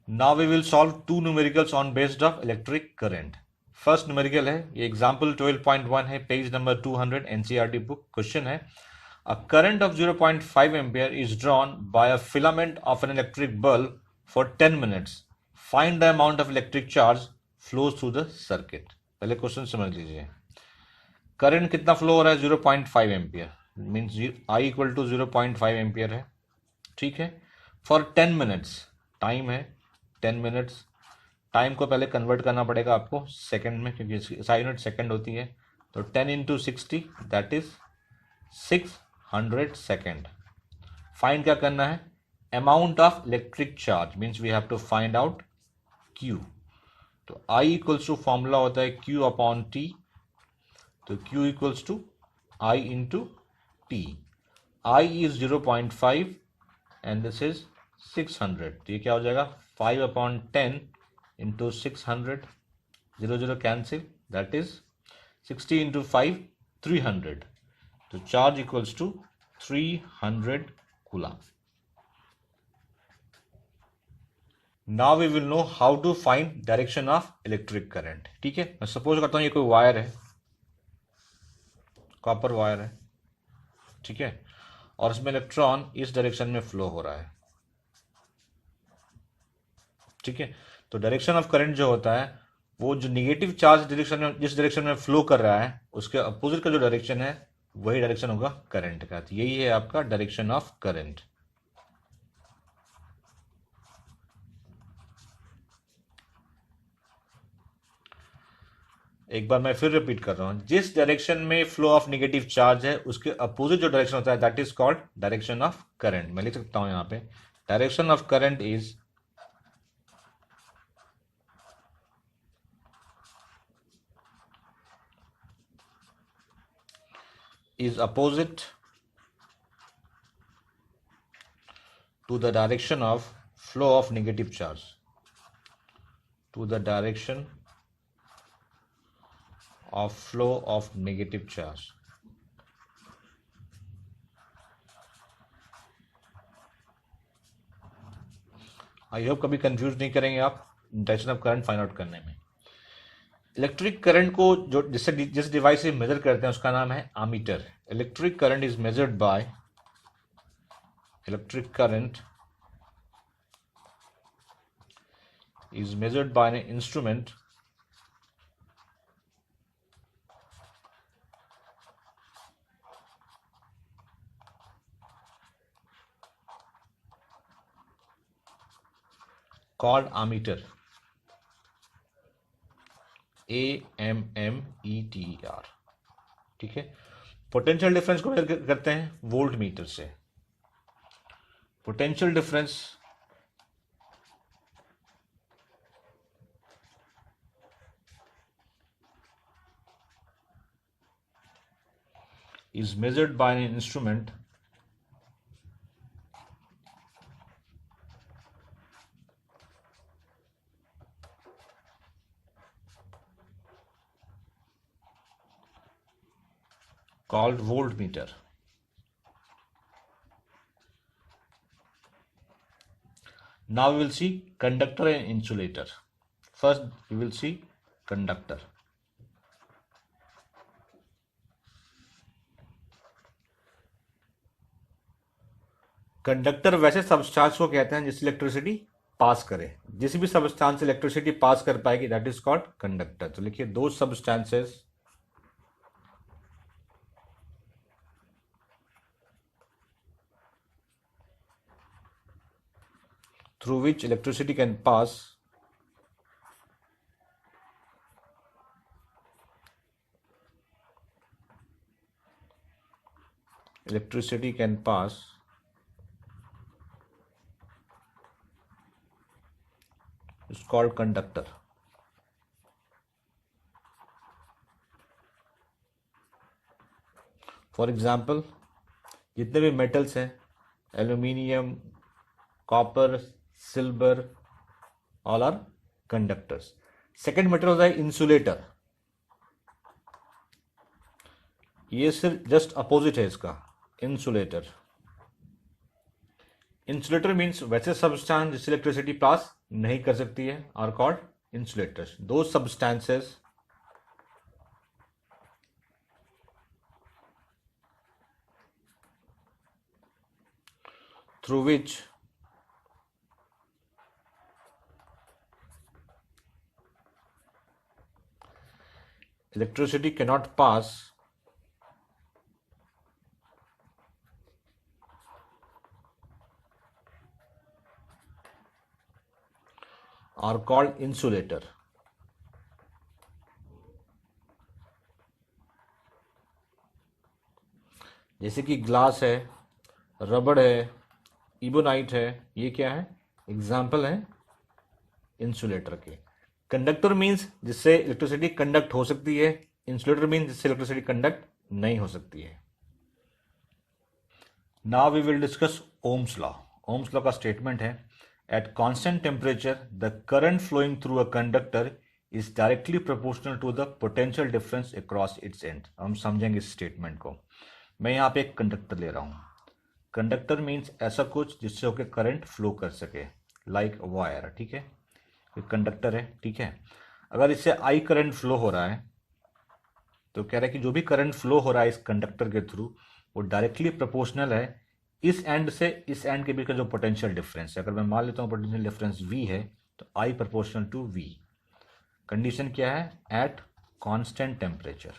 Now we will solve two numericals on based of electric current. First numerical है, ये example 12.1 है, page number 200 NCERT book. Question है a current of 0.5 ampere is drawn by a filament of an electric bulb for 10 minutes. Find the amount of electric charge flows through the circuit. पहले question समझ लीजिए। Current कितना flow हो रहा है? 0.5 ampere, means I equal to 0.5 ampere है, ठीक है। फॉर 10 मिनट्स, टाइम है 10 मिनट्स। टाइम को पहले कन्वर्ट करना पड़ेगा आपको सेकंड में, क्योंकि SI यूनिट सेकंड होती है। तो 10 into 60 that is 600 second. Find क्या करना है? Amount of electric charge, means we have to find out Q। तो I इक्वल्स टू फॉर्मूला होता है Q अपॉन T। तो Q equals to I into T। I is 0.5 and this is 600। तो ये क्या हो जाएगा? 5 upon 10 into 600, 0 cancel, that is 60 into 5 300। तो charge equals to 300 coulomb. Now we will know how to find direction of electric current. ठीक है, मैं suppose करता हूं ये कोई वायर है, कॉपर वायर है, ठीक है, और इसमें इलेक्ट्रॉन इस डायरेक्शन में फ्लो हो रहा है, ठीक है। तो डायरेक्शन ऑफ करंट जो होता है वो जो निगेटिव चार्ज डायरेक्शन में, जिस डायरेक्शन में फ्लो कर रहा है, उसके अपोजिट का जो डायरेक्शन है वही डायरेक्शन होगा करंट का। तो यही है आपका डायरेक्शन ऑफ करंट। एक बार मैं फिर रिपीट कर रहा हूं, जिस डायरेक्शन में फ्लो ऑफ नेगेटिव चार्ज है उसके अपोजिट जो डायरेक्शन होता है that is called direction of current. मैं लिख सकता हूं यहां पे direction of current is opposite to the direction of flow of negative charge, to the direction of flow of negative charge। I hope कभी कंफ्यूज नहीं करेंगे आप direction of current find out करने में। इलेक्ट्रिक करंट को जो जिस device से मेजर करते हैं उसका नाम है ammeter. Electric current is measured by electric current is measured by an instrument called ammeter, AMMETER। ठीक है। पोटेंशियल डिफरेंस को मेजर करते हैं वोल्ट मीटर से। Potential difference is measured by an instrument called voltmeter। Now we will see conductor and insulator। First we will see conductor। Conductor वैसे substance को कहते हैं जिससे इलेक्ट्रिसिटी पास करे। जिस भी सब्सटेंस इलेक्ट्रिसिटी पास कर पाएगी दैट इज कॉल्ड कंडक्टर। तो लिखिए दो substances through which electricity can pass is called conductor। For example जितने भी मेटल्स हैं aluminium, copper, silver, all are conductors. Second metal होता है इंसुलेटर। ये सिर्फ जस्ट अपोजिट है इसका, इंसुलेटर। इंसुलेटर मीन्स वैसे सब्सटेंस जिससे इलेक्ट्रिसिटी पास नहीं कर सकती है आर कॉल्ड इंसुलेटर्स। दो substances through which electricity cannot pass are called insulator। जैसे कि ग्लास है, रबड़ है, इबोनाइट है, ये क्या है? एग्जाम्पल है इंसुलेटर के। कंडक्टर मीन्स जिससे इलेक्ट्रिसिटी कंडक्ट हो सकती है, इंसुलेटर मीन्स जिससे इलेक्ट्रिसिटी कंडक्ट नहीं हो सकती है। Now we will discuss Ohm's law. Ohm's law का स्टेटमेंट है at constant temperature the current flowing through a conductor is directly proportional to the potential difference across its end. हम समझेंगे इस स्टेटमेंट को। मैं यहाँ पे एक कंडक्टर ले रहा हूँ। कंडक्टर मीन्स ऐसा कुछ जिससे होकर करंट फ्लो कर सके, लाइक वायर। ठीक है, ये कंडक्टर है। ठीक है, अगर इससे आई करंट फ्लो हो रहा है तो कह रहा है कि जो भी करंट फ्लो हो रहा है इस कंडक्टर के थ्रू वो डायरेक्टली प्रोपोर्शनल है इस एंड से इस एंड के बीच का जो पोटेंशियल डिफरेंस है। अगर मैं मान लेता हूँ पोटेंशियल डिफरेंस V है तो I proportional to V। Condition क्या है? At constant temperature.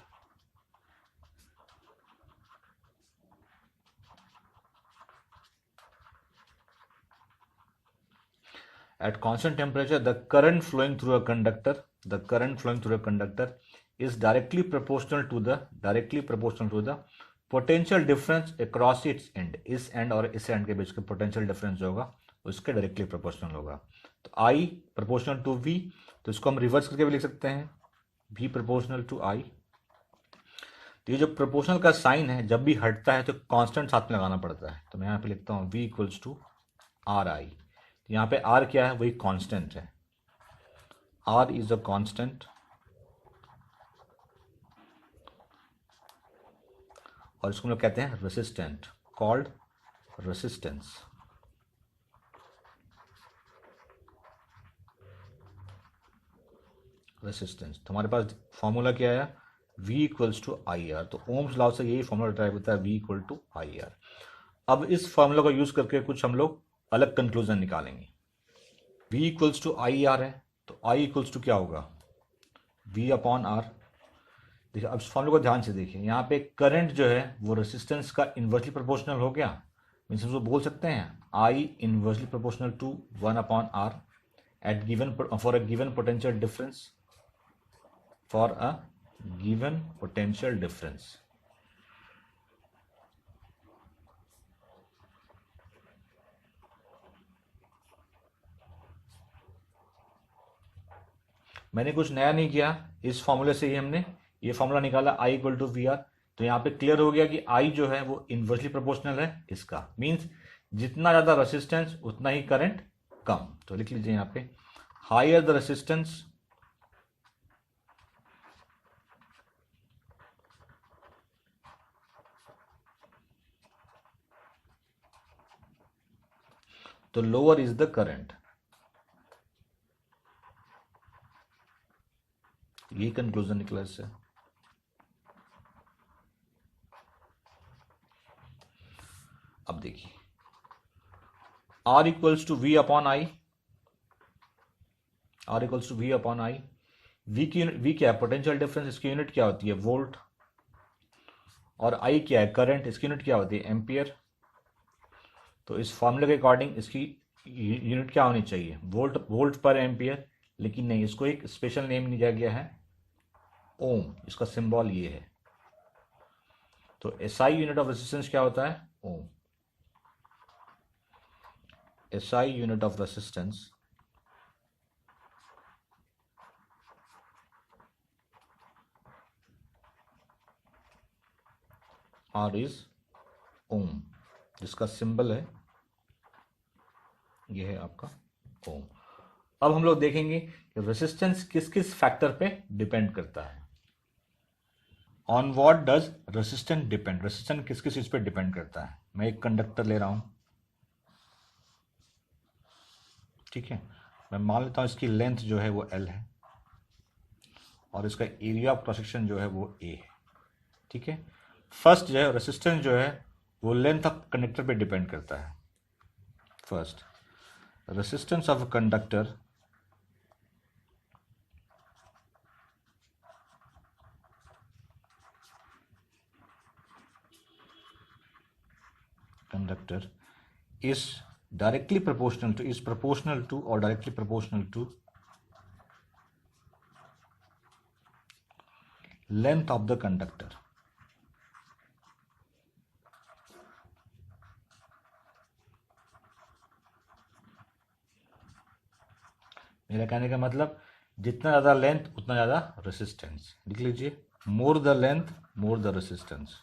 At constant temperature, the current flowing through a conductor is directly proportional to the potential difference across its end. इस एंड और इस and के बीच का potential difference होगा उसके directly proportional होगा। तो I प्रोपोर्शनल टू V, तो इसको हम रिवर्स करके भी लिख सकते हैं, V प्रोपोर्शनल टू I। तो ये जो प्रोपोर्शनल का साइन है जब भी हटता है तो कांस्टेंट साथ में लगाना पड़ता है। तो मैं यहाँ पे लिखता हूँ V equals to R I. यहाँ पे R क्या है, वही कांस्टेंट है, R इज अ कांस्टेंट, और इसको हम लोग कहते हैं रेसिस्टेंट, कॉल्ड रेसिस्टेंस। तो हमारे पास फॉर्मूला क्या है, V equals to I R. तो ओम्स लॉ से यही फॉर्मूला ड्राइव होता है, V equal to I R. अब इस फॉर्मूला को यूज करके कुछ हम लोग अलग कंक्लूजन निकालेंगे। V equals to I R है, तो I इक्वल्स टू क्या होगा, V अपॉन आर। देखिए अब इस फॉर्मूले को ध्यान से देखिए, यहाँ पे करंट जो है वो रेसिस्टेंस का इन्वर्सली प्रोपोर्शनल हो गया। मीन्स हम बोल सकते हैं I inversely proportional to 1 upon R at given for a given potential difference, for a given potential difference। मैंने कुछ नया नहीं किया, इस फॉर्मूले से ही हमने ये फॉर्मूला निकाला I equal to V R. तो यहाँ पे क्लियर हो गया कि I जो है वो इन्वर्सली प्रोपोर्शनल है इसका, मीन्स जितना ज्यादा रेसिस्टेंस उतना ही करंट कम। तो लिख लीजिए यहाँ पे, हायर द रेसिस्टेंस तो लोअर इज द करंट। ये कंक्लूजन निकला इससे। अब देखिए R equals to V upon I, R equals to V upon I. V क्या है, पोटेंशियल डिफरेंस, इसकी यूनिट क्या होती है, वोल्ट। और I क्या है, करंट, इसकी यूनिट क्या होती है, एम्पियर। तो इस फॉर्मूले के अकॉर्डिंग इसकी यूनिट क्या होनी चाहिए, वोल्ट पर एम्पियर। लेकिन नहीं, इसको एक स्पेशल नेम दिया गया है, ओम। इसका सिंबल ये है। तो SI यूनिट ऑफ रेसिस्टेंस क्या होता है, ohm. SI unit of resistance R is ohm, जिसका सिंबल है ये है आपका ओम। अब हम लोग देखेंगे कि रेसिस्टेंस किस किस फैक्टर पे डिपेंड करता है। On what does resistance depend, resistance किस किस चीज पे डिपेंड करता है। मैं एक कंडक्टर ले रहा हूं, ठीक है। मैं मान लेता हूं इसकी लेंथ जो है वो L है और इसका एरिया ऑफ क्रॉस सेक्शन जो है वो A है, ठीक है। फर्स्ट जो है रेसिस्टेंस जो है वो लेंथ ऑफ कंडक्टर पे डिपेंड करता है। First, resistance of a conductor is directly proportional to, is proportional to or directly proportional to length of the conductor। मेरा कहने का मतलब जितना ज्यादा लेंथ उतना ज्यादा रेसिस्टेंस। लिख लीजिए, more the length more the resistance.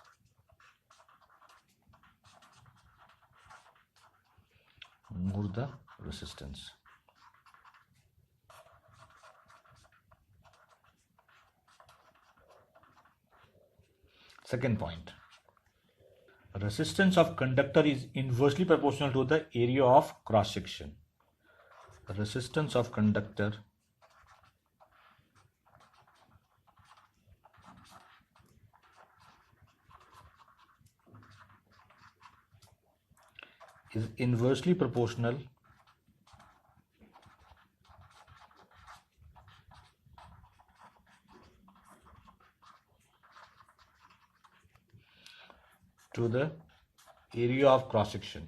More the resistance. Second point, resistance of conductor is inversely proportional to the area of cross section। Resistance of conductor is inversely proportional to the area of cross section,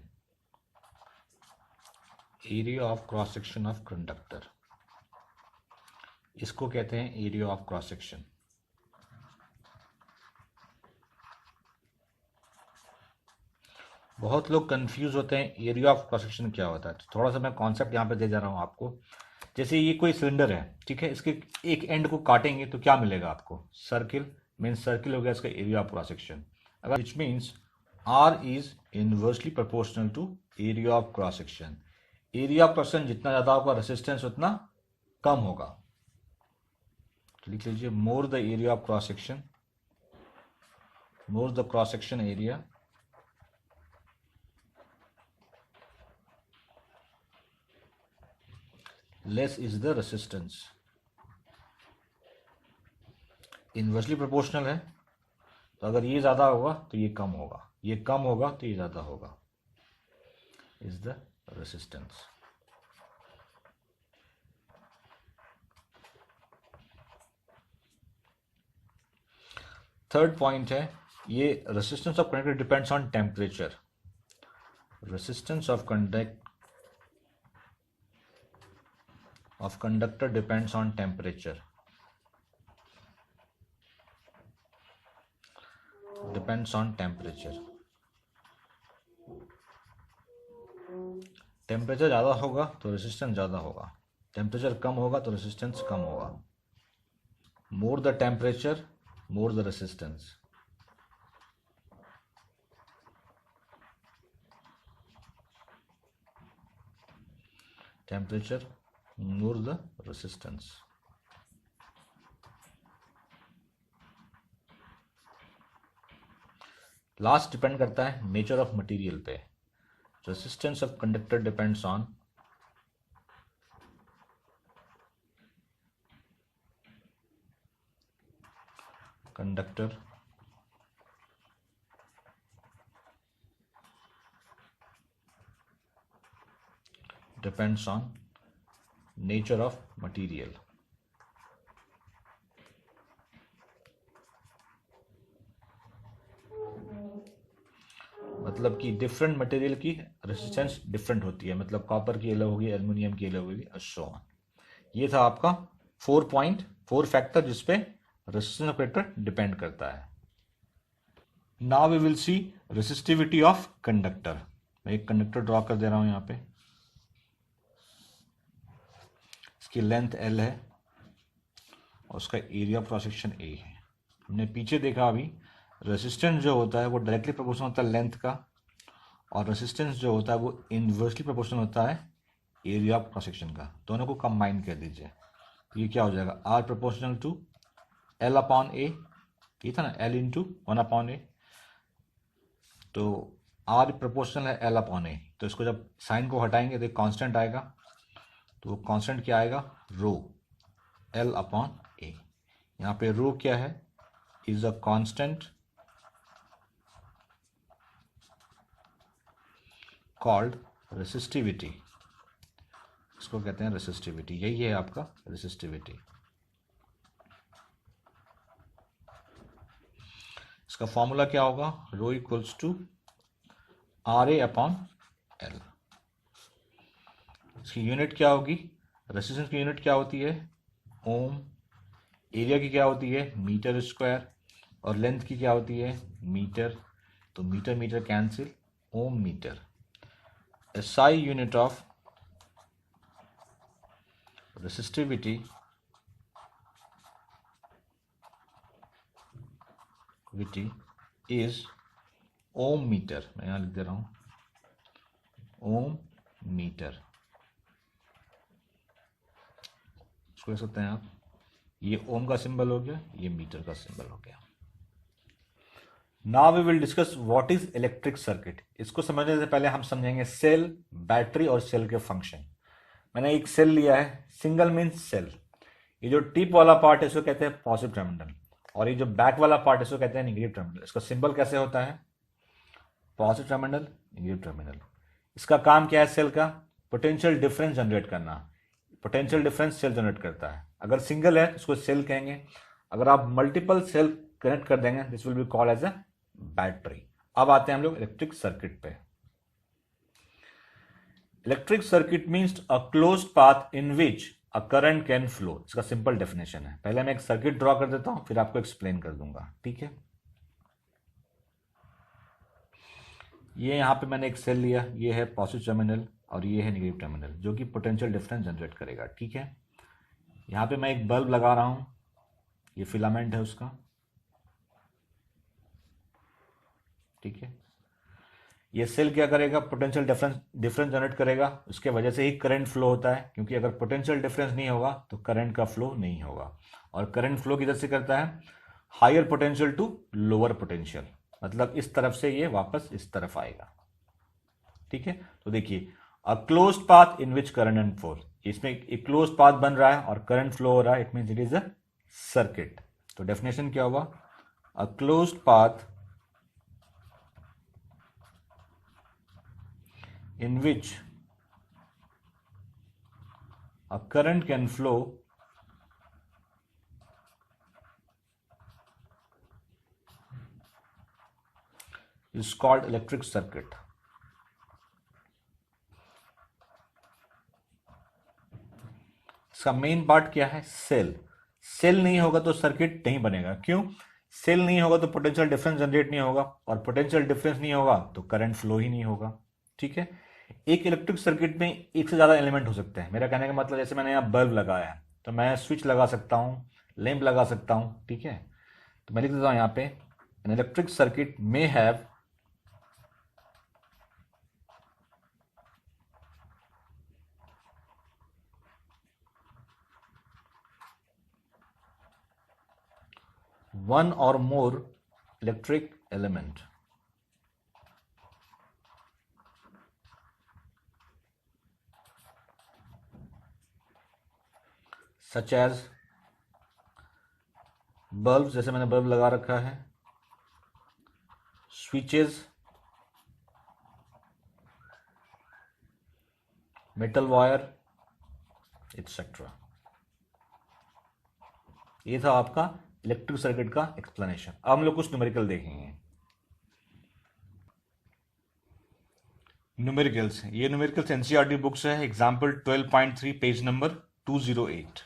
area of cross section of conductor। इसको कहते हैं area of cross section. बहुत लोग confuse होते हैं area of cross section क्या होता है, तो थोड़ा सा मैं कॉन्सेप्ट यहाँ पे दे जा रहा हूँ आपको। जैसे ये कोई सिलेंडर है, ठीक है, इसके एक एंड को काटेंगे तो क्या मिलेगा आपको, सर्किल, मीन्स सर्किल हो गया इसका एरिया ऑफ क्रॉस सेक्शन। अगर which means R is inversely proportional to area of cross section. Area of cross section जितना ज़्यादा होगा रेसिस्टेंस उतना कम होगा। तो लिख लीजिए more the area of cross section, more the cross section area, less is the resistance. Inversely proportional है, तो अगर ये ज़्यादा होगा तो ये कम होगा, ये कम होगा तो ये ज़्यादा होगा, is the resistance. Third point है, ये resistance of conductor depends on temperature. Resistance of conductor depends on temperature, depends on temperature. Temperature ज़्यादा होगा तो रेसिस्टेंस ज़्यादा होगा, टेम्परेचर कम होगा तो रेसिस्टेंस कम होगा। More the temperature more the resistance. Temperature more the resistance. Last depend करता है नेचर ऑफ मटेरियल पे। Resistance of conductor depends on conductor depends on nature of material। मतलब कि डिफरेंट मटेरियल की रेजिस्टेंस डिफरेंट होती है, मतलब कॉपर की अलग होगी, एल्युमिनियम की अलग होगी, सो ऑन। ये था आपका 4 फैक्टर जिसपे रेजिस्टेंस ऑफ कंडक्टर डिपेंड करता है। Now we will see resistivity of conductor. मैं एक कंडक्टर ड्रॉ कर दे रहा हूं यहाँ पे, इसकी लेंथ L है और उसका area of cross section A है। हमने पीछे देखा अभी रेसिस्टेंस जो होता है वो डायरेक्टली प्रोपोर्शनल होता है लेंथ का, और रेसिस्टेंस जो होता है वो इनवर्सली प्रोपोर्शनल होता है एरिया ऑफ क्रॉस सेक्शन का। दोनों को कंबाइन कर दीजिए तो ये क्या हो जाएगा, R proportional to L upon A। ये था ना L इंटू 1/A, तो R प्रोपोर्शनल है L अपॉन A, तो इसको जब साइन को हटाएंगे तो कांस्टेंट आएगा, तो कांस्टेंट क्या आएगा, रो L अपॉन A। यहाँ पे रो क्या है, is a constant called resistivity. इसको कहते हैं रेसिस्टिविटी, यही है आपका रेसिस्टिविटी। इसका फॉर्मूला क्या होगा, rho equals to RA upon L। इसकी यूनिट क्या होगी, रेसिस्टेंस की यूनिट क्या होती है, ओम। एरिया की क्या होती है, मीटर स्क्वायर, और लेंथ की क्या होती है, मीटर। तो metre metre cancel, ohm metre. SI unit of resistivity is ohm metre. मैं यहाँ लिख दे रहा हूँ ओम मीटर। इसको लिख सकते हैं आप, ये ओम का सिंबल हो गया, ये मीटर का सिंबल हो गया। Now we will discuss what is electric circuit. इसको समझने से पहले हम समझेंगे सेल, बैटरी और सेल के फंक्शन। मैंने एक सेल लिया है, सिंगल मीन्स सेल। ये जो टिप वाला पार्ट है इसको कहते हैं पॉजिटिव टर्मिनल, और ये जो बैक वाला पार्ट है इसको कहते हैं नेगेटिव टर्मिनल। इसका सिंबल कैसे होता है, पॉजिटिव टर्मिनल, नेगेटिव टर्मिनल। इसका काम क्या है सेल का, पोटेंशियल डिफरेंस जनरेट करना। पोटेंशियल डिफरेंस सेल जनरेट करता है। अगर सिंगल है तो इसको सेल कहेंगे, अगर आप मल्टीपल सेल कनेक्ट कर देंगे this will be called as a battery. अब आते हैं हम लोग इलेक्ट्रिक सर्किट पे। Electric circuit means a closed path in which a current can flow. इसका सिंपल डेफिनेशन है। पहले मैं एक सर्किट ड्रॉ कर देता हूं, फिर आपको एक्सप्लेन कर दूंगा, ठीक है। ये यहाँ पे मैंने एक सेल लिया, ये है पॉजिटिव टर्मिनल और ये है नेगेटिव टर्मिनल, जो कि पोटेंशियल डिफरेंस जनरेट करेगा। ठीक है, यहाँ पे मैं एक बल्ब लगा रहा हूँ, ये फिलामेंट है उसका। ठीक है, ये सेल क्या करेगा, पोटेंशियल डिफरेंस जनरेट करेगा, उसके वजह से ही करंट फ्लो होता है, क्योंकि अगर पोटेंशियल डिफरेंस नहीं होगा तो करंट का फ्लो नहीं होगा। और करंट फ्लो किधर से करता है, higher potential to lower potential, मतलब इस तरफ से ये वापस इस तरफ आएगा। ठीक है, तो देखिए अ closed path in which current and flow, इसमें एक क्लोज्ड पाथ बन रहा है और करंट फ्लो हो रहा है, it means it is a circuit. तो डेफिनेशन क्या हुआ, अ closed path in which a current can flow is called electric circuit. इसका मेन पार्ट क्या है, सेल। सेल नहीं होगा तो सर्किट नहीं बनेगा। क्यों, सेल नहीं होगा तो पोटेंशियल डिफरेंस जनरेट नहीं होगा, और पोटेंशियल डिफरेंस नहीं होगा तो करंट फ्लो ही नहीं होगा। ठीक है, एक इलेक्ट्रिक सर्किट में एक से ज़्यादा एलिमेंट हो सकते हैं। मेरा कहने का मतलब, जैसे मैंने यहाँ बल्ब लगाया है तो मैं स्विच लगा सकता हूँ, लैंप लगा सकता हूँ। ठीक है, तो मैं लिख देता हूँ यहाँ पे, an electric circuit may have one or more electric element such as bulbs, जैसे मैंने बल्ब लगा रखा है, switches, metal wire, etc. ये था आपका इलेक्ट्रिक सर्किट का एक्सप्लेनेशन। अब हम लोग कुछ न्यूमेरिकल देखेंगे। न्यूमेरिकल्स, ये न्यूमेरिकल्स एनसीईआरटी बुक्स है, एग्जाम्पल 12.3 पेज नंबर 208।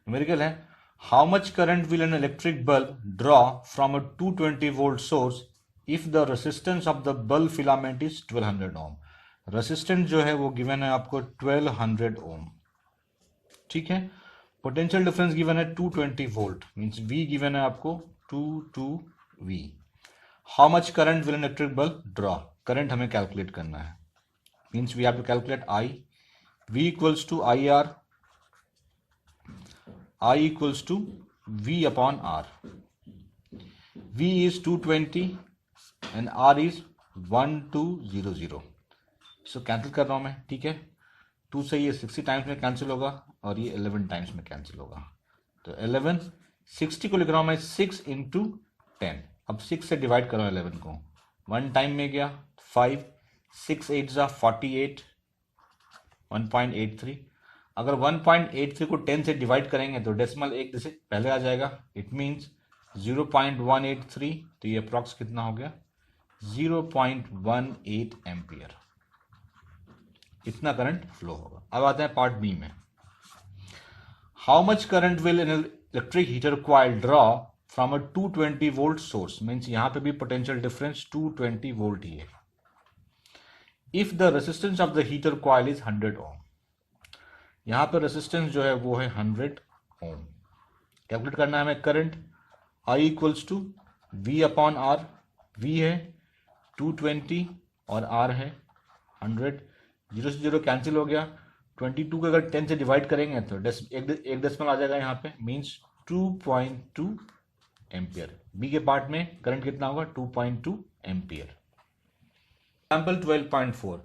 न्यूमेरिकल है, how much current will an electric bulb draw from a 220 volt source if the resistance of the bulb filament is 1200 ohm. Resistance जो है वो given है आपको 1200 ओम। ठीक है, पोटेंशियल डिफरेंस गिवन है 220 वोल्ट, मींस V गिवन है आपको 2V। How much current will an electric bulb draw, current हमें कैलकुलेट करना है, means we have to calculate I, V equals to IR, I equals to V upon R। V is 220 and R is 1200। इसको cancel कर रहा हूं मैं। ठीक है, 2 से ये 60 टाइम्स में कैंसिल होगा और ये 11 टाइम्स में कैंसिल होगा, तो 11, 60 को लिख रहा हूं मैं 6 इंटू 10। अब 6 से डिवाइड कर रहा हूं 11 को, 1 टाइम में गया 5, 6 8 जा 48, 1.83। अगर 1.83 को 10 से डिवाइड करेंगे तो डेसिमल एक से पहले आ जाएगा, इट मीन्स 0.183, तो ये अप्रॉक्स कितना हो गया, 0.18 एम्पियर। इतना करंट फ्लो होगा। अब आते हैं पार्ट बी में, how much current will an electric heater coil draw from a 220 volt source, means यहां पे भी पोटेंशियल डिफरेंस 220 वोल्ट ही है, if the resistance of the heater coil is 100 ओम। यहां पर रेसिस्टेंस जो है वो है 100 ओम। कैलकुलेट करना है हमें current, I equals to V upon R। V है 220 और R है 100, 0 से 0 कैंसिल हो गया। 22 को अगर 10 से डिवाइड करेंगे तो एक डेसिमल आ जाएगा यहाँ पे, मीन्स 2.2 एम्पियर। बी के पार्ट में करंट कितना होगा, 2.2 ampere. Example 12.4,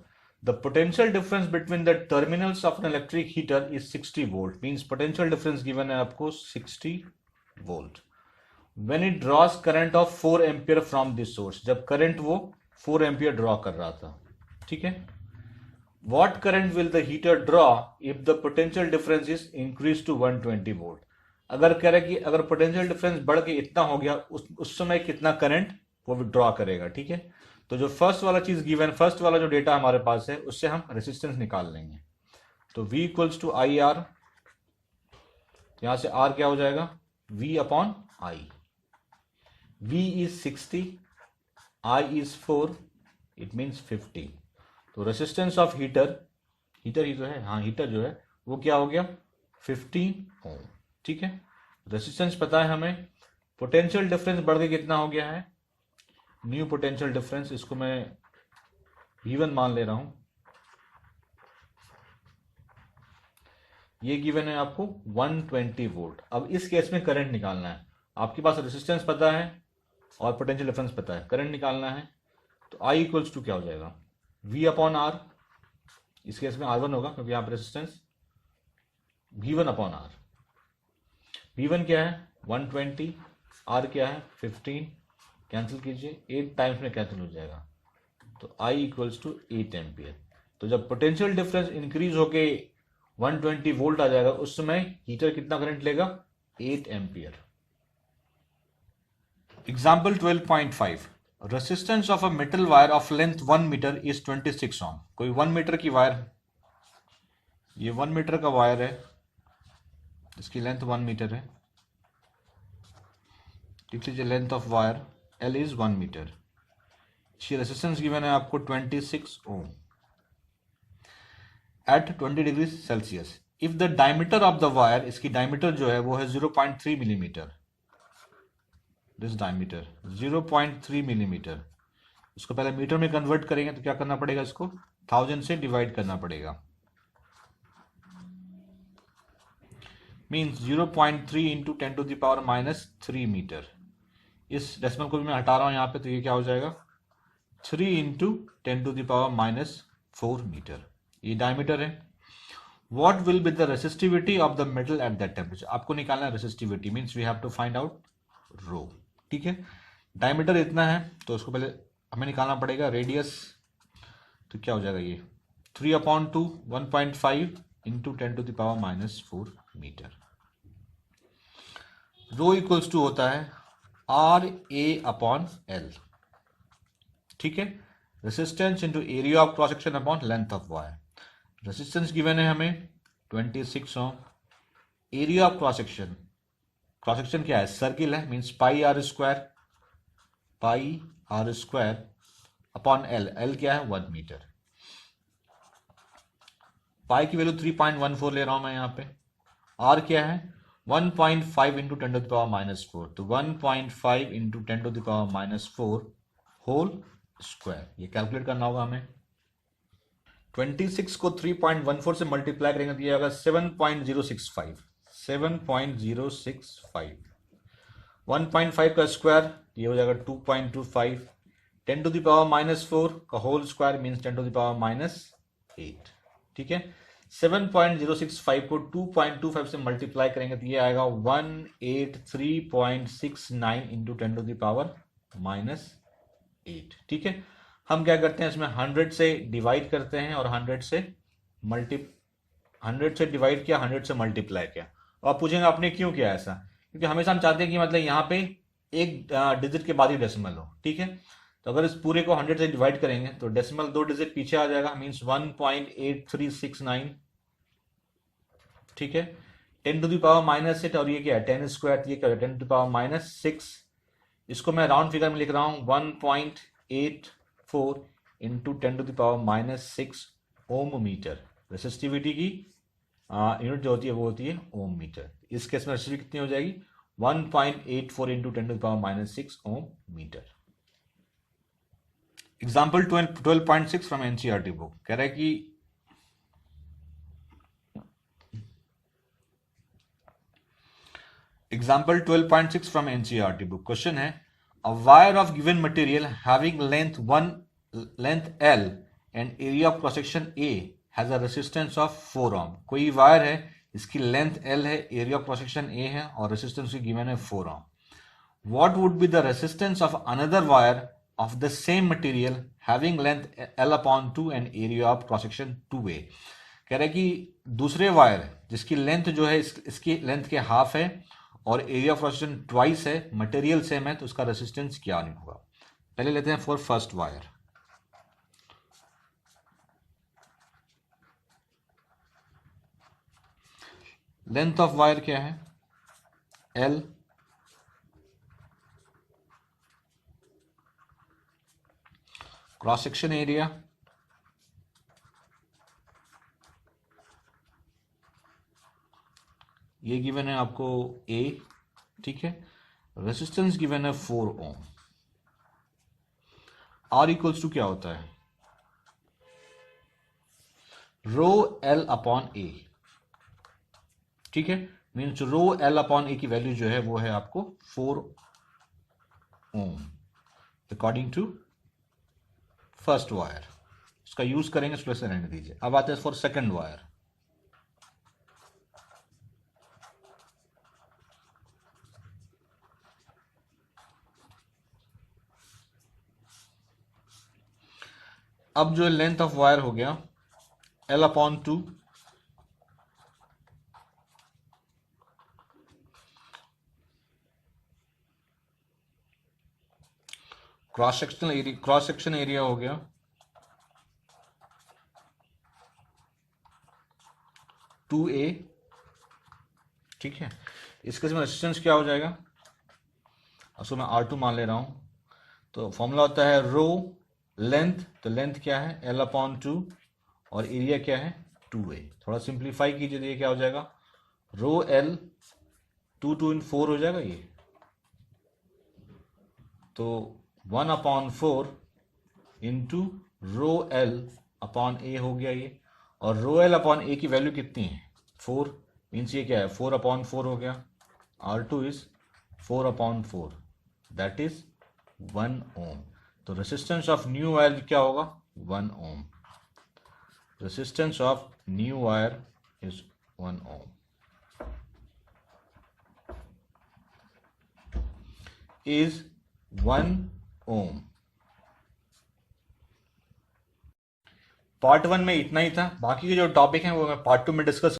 the potential difference between the terminals of an electric heater is 60 volt, means potential difference given है आपको 60 volt when it draws current of 4 ampere from this source, जब current वो 4 ampere draw कर रहा था। ठीक है, what current will the heater draw if the potential difference is increased to 120 volt। अगर कह रहा है कि अगर पोटेंशियल डिफरेंस बढ़ के इतना हो गया, उस समय कितना करंट वो ड्रॉ करेगा। ठीक है, तो जो फर्स्ट वाला चीज गिवन, फर्स्ट वाला जो डेटा हमारे पास है उससे हम रेसिस्टेंस निकाल लेंगे। तो V equals to I R, यहां से R क्या हो जाएगा, V upon I। V is 60 I is 4, it means 50। तो रेसिस्टेंस ऑफ हीटर ही जो है, हाँ हीटर जो है वो क्या हो गया 15 ओम। ठीक है, रेसिस्टेंस पता है हमें, पोटेंशियल डिफरेंस बढ़ के कितना हो गया है, न्यू पोटेंशियल डिफरेंस, इसको मैं V1 मान ले रहा हूं, ये गिवन है आपको 120 वोल्ट। अब इस केस में करंट निकालना है, आपके पास रेसिस्टेंस पता है और पोटेंशियल डिफरेंस पता है, करंट निकालना है। तो I इक्वल्स टू क्या हो जाएगा, V अपॉन R, इस केस में R1 होगा क्योंकि यहाँ पर resistance, V1 upon R। V1 क्या है 120, R क्या है 15, कैंसिल कीजिए, 8 टाइम्स में कैंसिल हो जाएगा, तो I इक्वल्स टू 8 एम्पियर। तो जब पोटेंशियल डिफरेंस इंक्रीज होके 120 वोल्ट आ जाएगा, उस समय हीटर कितना करंट लेगा 8 ampere. Example 12.5, resistance of a metal wire of length 1 metre is 26 ohm. कोई 1 मीटर की वायर, ये 1 मीटर का वायर है जिसकी लेंथ 1 मीटर है, लिख लीजिए length of wire L is 1 metre, इसकी रेसिस्टेंस गिवन है आपको 26 ohm at 20 degree Celsius. If the diameter of the wire, इसकी डायमीटर जो है वो है 0.3 मिलीमीटर, दिस डायमीटर 0.3 मिलीमीटर। इसको पहले मीटर में कन्वर्ट करेंगे तो क्या करना पड़ेगा, इसको 1000 से डिवाइड करना पड़ेगा, means 0.3 into 10 to the power minus 3 metre. इस डेसिमल को भी मैं हटा रहा हूं यहाँ पे, तो ये क्या हो जाएगा 3 into 10 to the power minus 4 metre, ये डायमीटर है। What will be the resistivity of the metal at that temperature? आपको निकालना है resistivity, means we have to find out rho. ठीक है, डायमीटर इतना है तो उसको पहले हमें निकालना पड़ेगा रेडियस, तो क्या हो जाएगा ये 3/2 1.5 into 10 to the power minus 4 metre. Rho equals to होता है RA/L। ठीक है, resistance into area of cross section upon length of wire. Resistance given है हमें 26 ohm, area of cross section, cross section क्या है सर्किल है, means pi R square upon L, L क्या है 1 मीटर। पाई की वैल्यू 3.14 ले रहा हूं मैं यहाँ पे, आर क्या है 1.5 into 10 to the power minus 4, तो 1.5 into 10 to the power minus 4 whole square, ये कैलकुलेट करना होगा हमें। 26 को 3.14 से मल्टीप्लाई करेंगे तो ये आएगा 7.065, 7.065, 1.5 का स्क्वायर ये हो जाएगा 2.25, 10 टू द पावर माइनस 4 का whole square means 10 to the power minus 8। ठीक है, 7.065 को 2.25 से मल्टीप्लाई करेंगे तो ये आएगा 183.69 into 10 to the power minus 8। ठीक है, हम क्या करते हैं इसमें 100 से डिवाइड करते हैं और 100 से डिवाइड किया, 100 से मल्टीप्लाई किया। और आप पूछेंगे आपने क्यों किया ऐसा, क्योंकि हमेशा हम चाहते हैं कि मतलब यहाँ पे एक डिजिट के बाद ही डेसिमल हो। ठीक है, तो अगर इस पूरे को 100 से डिवाइड करेंगे तो डेसिमल 2 डिजिट पीछे आ जाएगा, मीन्स 1.8369। ठीक है, 10 टू द पावर माइनस 8 और ये क्या है 10 स्क्वायर, ये क्या है 10 टू द पावर माइनस 6। इसको मैं राउंड फिगर में लिख रहा हूं 1.84 into 10 to the power minus 6 ohm metre. Resistivity की यूनिट जो होती है वो होती है ओम मीटर। इस केस में रेसिस्टिविटी कितनी हो जाएगी 1.84 into 10 to the power minus 6 ohm metre. Example 12.6 from NCERT book कह रहा है कि example 12.6 from NCERT book, question है a wire of given material having length L and area of cross section A has a resistance of 4 ohm. कोई wire है इसकी length L है, area of cross section A है और resistance की given है 4 ohm. What would be the resistance of another wire of the same material having length L/2 and area of cross section 2A। कह रहा है कि दूसरे वायर जिसकी लेंथ जो है इसकी लेंथ के हाफ है और area of cross section twice है, मटेरियल सेम है, तो उसका रेसिस्टेंस क्या नहीं होगा। पहले लेते हैं for first wire, length of wire क्या है L, क्रॉस सेक्शन एरिया, ये गिवन है आपको A, ठीक है। रेसिस्टेंस गिवन है 4 ओम। R इक्वल्स टू क्या होता है, रो L अपॉन A, ठीक है। Means rho L upon A की वैल्यू जो है वो है आपको 4 ohm according to first wire. उसका यूज करेंगे, स्पेशल रहने दीजिए। अब आते हैं फॉर सेकंड वायर। अब जो लेंथ ऑफ वायर हो गया L upon 2, cross section area हो गया 2A, ठीक है। इसके इसमें रेजिस्टेंस क्या हो जाएगा, उसको मैं R2 मान ले रहा हूं। तो फॉर्मूला होता है रो लेंथ, तो लेंथ क्या है L अपॉन 2 और एरिया क्या है 2A। थोड़ा सिंप्लीफाई कीजिए तो ये क्या हो जाएगा, रो L 2 इन 4 हो जाएगा ये, तो 1 upon 4 into rho L upon A हो गया ये। और रो L अपॉन A की वैल्यू कितनी है 4, मीन्स ये क्या है 4 अपॉन 4 हो गया। R2 is 4 upon 4, that is 1 ohm. तो रेसिस्टेंस ऑफ न्यू वायर क्या होगा 1 ohm. Resistance of new wire is 1 ohm is 1 ohm. Part 1 में इतना ही था, बाकी के जो टॉपिक हैं वो मैं पार्ट 2 में डिस्कस